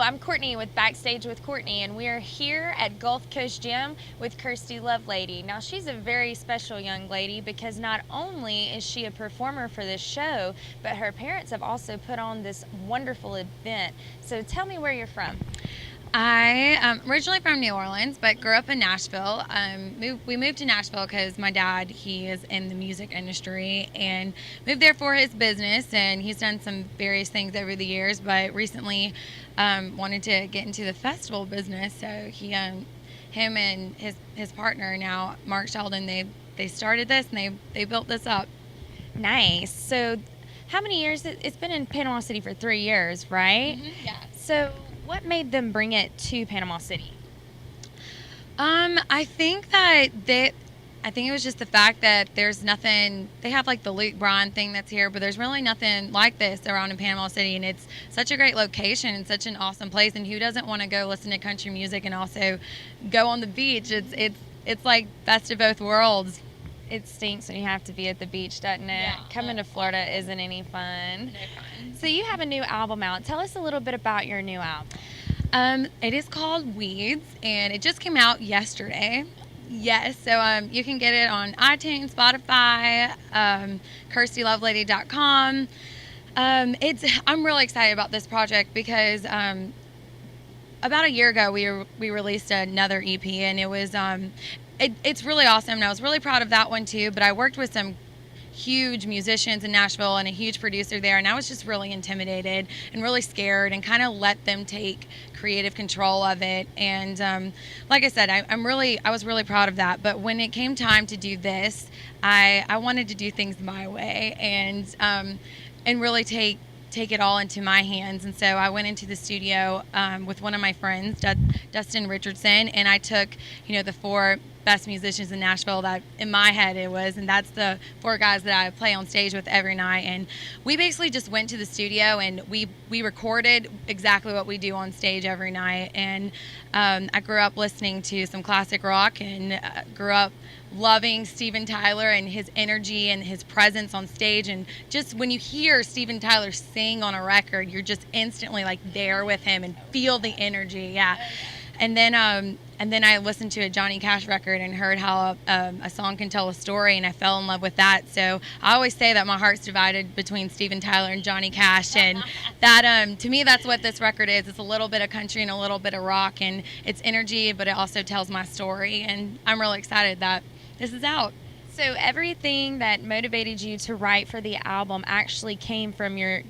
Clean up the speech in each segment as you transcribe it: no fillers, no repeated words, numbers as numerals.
I'm Courtney with Backstage with Courtney, and we are here at Gulf Coast Gym with Kirstie Lovelady. Now, she's a very special young lady because not only is she a performer for this show, but her parents have also put on this wonderful event. So tell me where you're from. I am originally from New Orleans, but grew up in Nashville. We moved to Nashville because my dad, he is in the music industry, and moved there for his business, and he's done some various things over the years, but recently wanted to get into the festival business. So him and his partner now, Mark Sheldon, they started this, and they built this up. Nice. So how many years? It's been in Panama City for 3 years, right? Mm-hmm, yeah. So what made them bring it to Panama City? I think it was just the fact that there's nothing. They have like the Luke Bryan thing that's here, but there's really nothing like this around in Panama City, and it's such a great location and such an awesome place. And who doesn't want to go listen to country music and also go on the beach? It's like best of both worlds. It stinks when you have to be at the beach, doesn't it? Yeah. Coming to Florida isn't any fun. No fun. So you have a new album out. Tell us a little bit about your new album. It is called Weeds, and it just came out yesterday. So you can get it on iTunes, Spotify, KirstieLovelady.com. I'm really excited about this project because about a year ago we released another EP, and it was it's really awesome, and I was really proud of that one too. But I worked with some huge musicians in Nashville and a huge producer there, and I was just really intimidated and really scared, and kind of let them take creative control of it. And like I said, I was really proud of that. But when it came time to do this, I wanted to do things my way, and really take it all into my hands. And so I went into the studio with one of my friends, Dustin Richardson, and I took the 4 best musicians in Nashville that in my head it was, and that's the 4 guys that I play on stage with every night. And we basically just went to the studio and we recorded exactly what we do on stage every night. And I grew up listening to some classic rock, and grew up loving Steven Tyler and his energy and his presence on stage. And just when you hear Steven Tyler sing on a record, you're just instantly like there with him and feel the energy. Yeah. And then I listened to a Johnny Cash record and heard how a song can tell a story, and I fell in love with that. So I always say that my heart's divided between Steven Tyler and Johnny Cash, and that to me that's what this record is. It's a little bit of country and a little bit of rock, and it's energy, but it also tells my story. And I'm really excited that this is out. So everything that motivated you to write for the album actually came from your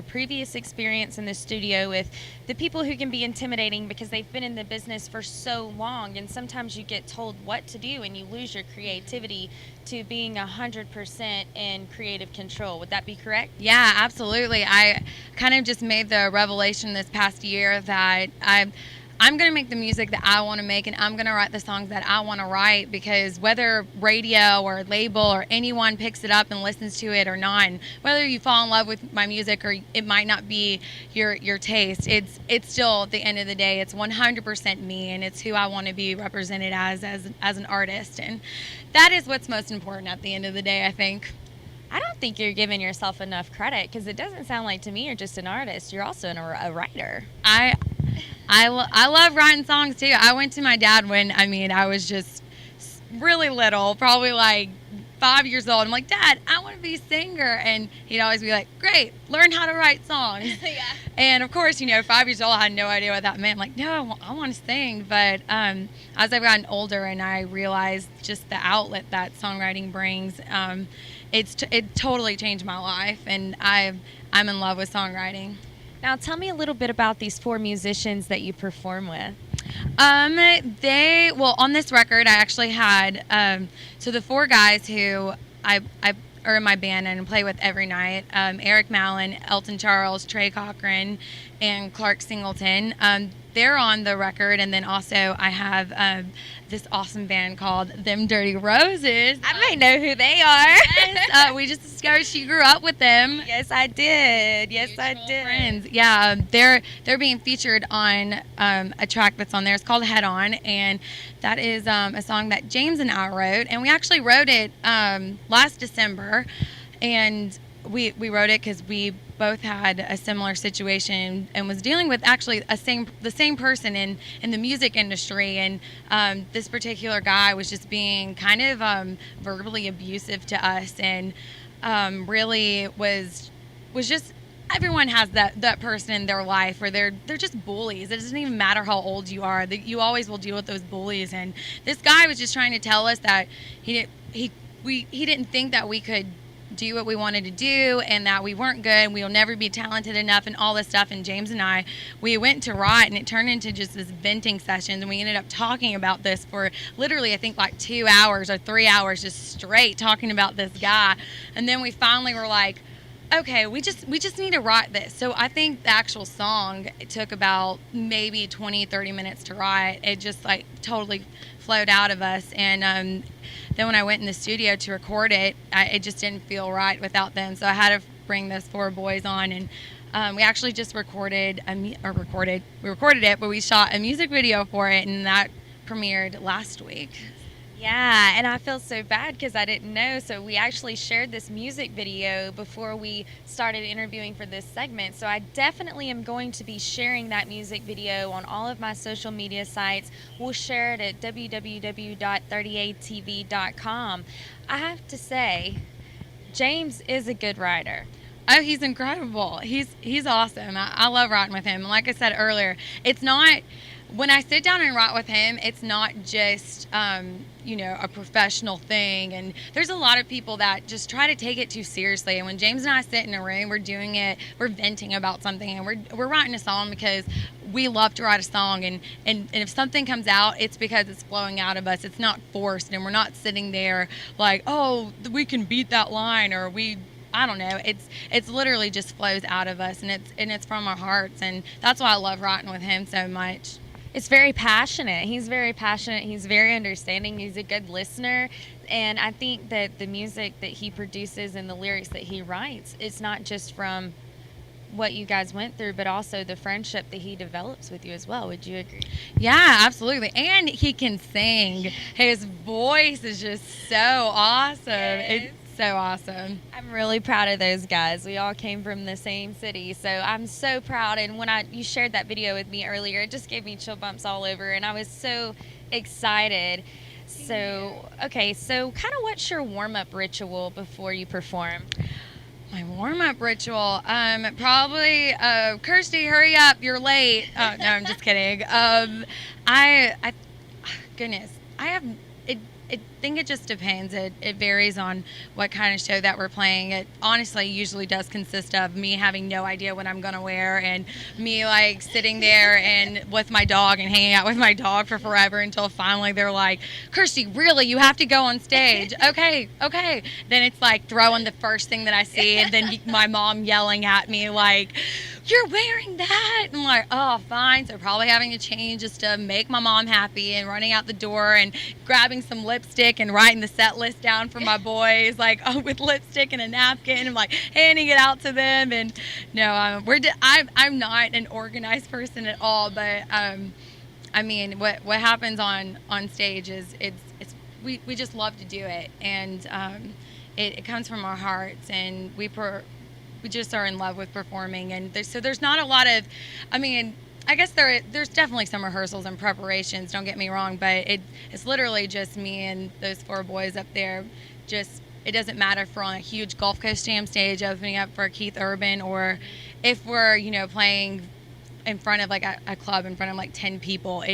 previous experience in the studio with the people who can be intimidating because they've been in the business for so long, and sometimes you get told what to do and you lose your creativity, to being 100% in creative control. Would that be correct? Yeah, absolutely. I kind of just made the revelation this past year that I'm going to make the music that I want to make, and I'm going to write the songs that I want to write, because whether radio or label or anyone picks it up and listens to it or not, and whether you fall in love with my music or it might not be your taste, it's still, at the end of the day, it's 100% me, and it's who I want to be represented as an artist. And that is what's most important at the end of the day, I think. I don't think you're giving yourself enough credit, because it doesn't sound like to me you're just an artist. You're also a writer. I love writing songs too. I went to my dad when I was just really little, probably like 5 years old. I'm like, Dad, I want to be a singer. And he'd always be like, great, learn how to write songs. Yeah. And of course, 5 years old, I had no idea what that meant. I'm like, no, I want to sing. But as I've gotten older and I realized just the outlet that songwriting brings, it totally changed my life. And I'm in love with songwriting. Now, tell me a little bit about these 4 musicians that you perform with. On this record, I actually had, so the 4 guys who I are in my band and play with every night, Eric Mallon, Elton Charles, Trey Cochran, and Clark Singleton. They're on the record, and then also I have this awesome band called Them Dirty Roses. I may know who they are. Yes, we just discovered she grew up with them. Yes, I did. Yes, I did. Friends. Yeah, they're being featured on a track that's on there. It's called Head On, and that is a song that James and I wrote, and we actually wrote it last December, and we wrote it because we both had a similar situation and was dealing with actually the same person in the music industry, and this particular guy was just being kind of verbally abusive to us, and really was just, everyone has that person in their life where they're just bullies. It doesn't even matter how old you are, that you always will deal with those bullies. And this guy was just trying to tell us that he didn't think that we could do what we wanted to do, and that we weren't good, and we'll never be talented enough, and all this stuff. And James and I, we went to write, and it turned into just this venting session, and we ended up talking about this for literally, I think, like 2 hours or 3 hours just straight talking about this guy. And then we finally were like, okay, we just need to write this. So I think the actual song, it took about maybe 20-30 minutes to write. It just like totally flowed out of us. And then when I went in the studio to record it, it just didn't feel right without them. So I had to bring those 4 boys on, and we actually just we recorded it, but we shot a music video for it, and that premiered last week. Yeah, and I feel so bad because I didn't know. So we actually shared this music video before we started interviewing for this segment. So I definitely am going to be sharing that music video on all of my social media sites. We'll share it at www.38tv.com. I have to say, James is a good writer. Oh, he's incredible. He's awesome. I love writing with him. Like I said earlier, it's not, when I sit down and write with him, it's not just, a professional thing. And there's a lot of people that just try to take it too seriously. And when James and I sit in a room, we're doing it, we're venting about something, and we're writing a song because we love to write a song. And if something comes out, it's because it's flowing out of us. It's not forced, and we're not sitting there like, oh, we can beat that line, or I don't know. It's literally just flows out of us, and it's from our hearts, and that's why I love writing with him so much. It's very passionate. He's very passionate. He's very understanding. He's a good listener. And I think that the music that he produces and the lyrics that he writes, it's not just from what you guys went through, but also the friendship that he develops with you as well. Would you agree? Yeah, absolutely. And he can sing. His voice is just so awesome. Yes. It's so awesome. I'm really proud of those guys. We all came from the same city, so I'm so proud. And when you shared that video with me earlier, it just gave me chill bumps all over, and I was so excited. So, okay, so kind of what's your warm-up ritual before you perform? My warm-up ritual, probably, Kirstie, hurry up, you're late. No, I'm just kidding. I think it just depends. It varies on what kind of show that we're playing. It honestly usually does consist of me having no idea what I'm going to wear, and me like sitting there and with my dog and hanging out with my dog for forever until finally they're like, Kirstie, really, you have to go on stage. Okay. Then it's like throwing the first thing that I see, and then my mom yelling at me like, you're wearing that. I'm like, oh, fine. So probably having to change just to make my mom happy, and running out the door and grabbing some lipstick and writing the set list down for my boys, like with lipstick and a napkin, and like handing it out to them. And no, I'm not an organized person at all, but I mean, what happens on stage is we just love to do it, and it comes from our hearts, and we just are in love with performing. And there's not a lot of, I mean, I guess there's definitely some rehearsals and preparations, don't get me wrong, but it's literally just me and those 4 boys up there. Just, it doesn't matter if we're on a huge Gulf Coast Jam stage opening up for Keith Urban, or if we're, playing in front of like a club in front of like 10 people.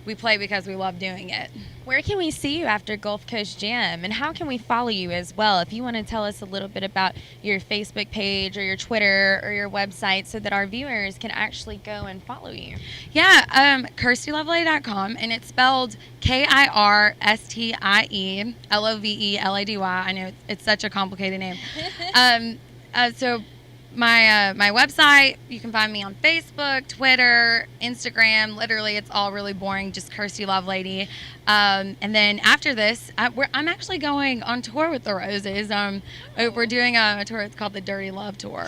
We play because we love doing it. Where can we see you after Gulf Coast Jam, and how can we follow you as well? If you want to tell us a little bit about your Facebook page or your Twitter or your website, so that our viewers can actually go and follow you. Yeah, KirstieLovelady.com, and it's spelled KirstieLovelady. I know it's such a complicated name. So my website, you can find me on Facebook, Twitter, Instagram. Literally, it's all really boring, just Kirstie Lovelady. And then after this, I'm actually going on tour with the Roses. We're doing a tour. It's called the Dirty Love Tour.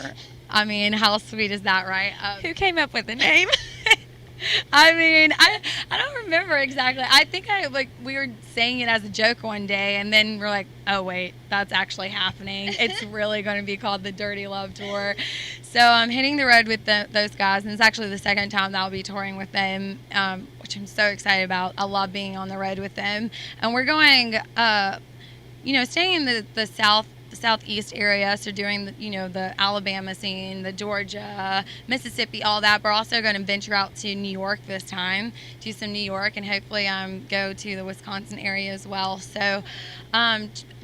I mean, how sweet is that, right? Who came up with the name? I mean, I don't remember exactly. I think we were saying it as a joke one day, and then we're like, oh wait, that's actually happening. It's really going to be called the Dirty Love Tour. So I'm hitting the road with those guys, and it's actually the second time that I'll be touring with them, which I'm so excited about. I love being on the road with them, and we're going, staying in the southeast area, so doing the Alabama scene, the Georgia, Mississippi, all that. We're also going to venture out to New York this time, do some New York, and hopefully go to the Wisconsin area as well. So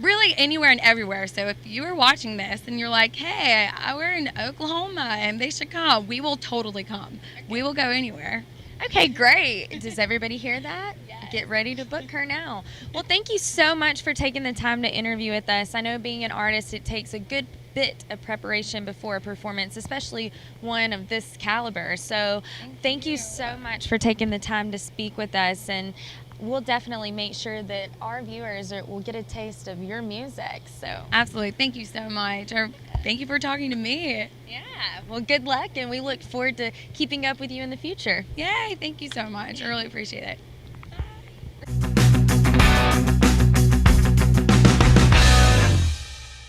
really anywhere and everywhere. So if you are watching this and you're like, hey, we're in Oklahoma and they should come, we will totally come. Okay. We will go anywhere. Okay, great. Does everybody hear that? Yes. Get ready to book her now. Well, thank you so much for taking the time to interview with us. I know being an artist, it takes a good bit of preparation before a performance, especially one of this caliber. So thank you so much for taking the time to speak with us, and we'll definitely make sure that our viewers will get a taste of your music. So absolutely. Thank you so much. Thank you for talking to me. Yeah. Well, good luck, and we look forward to keeping up with you in the future. Yay. Thank you so much. I really appreciate it.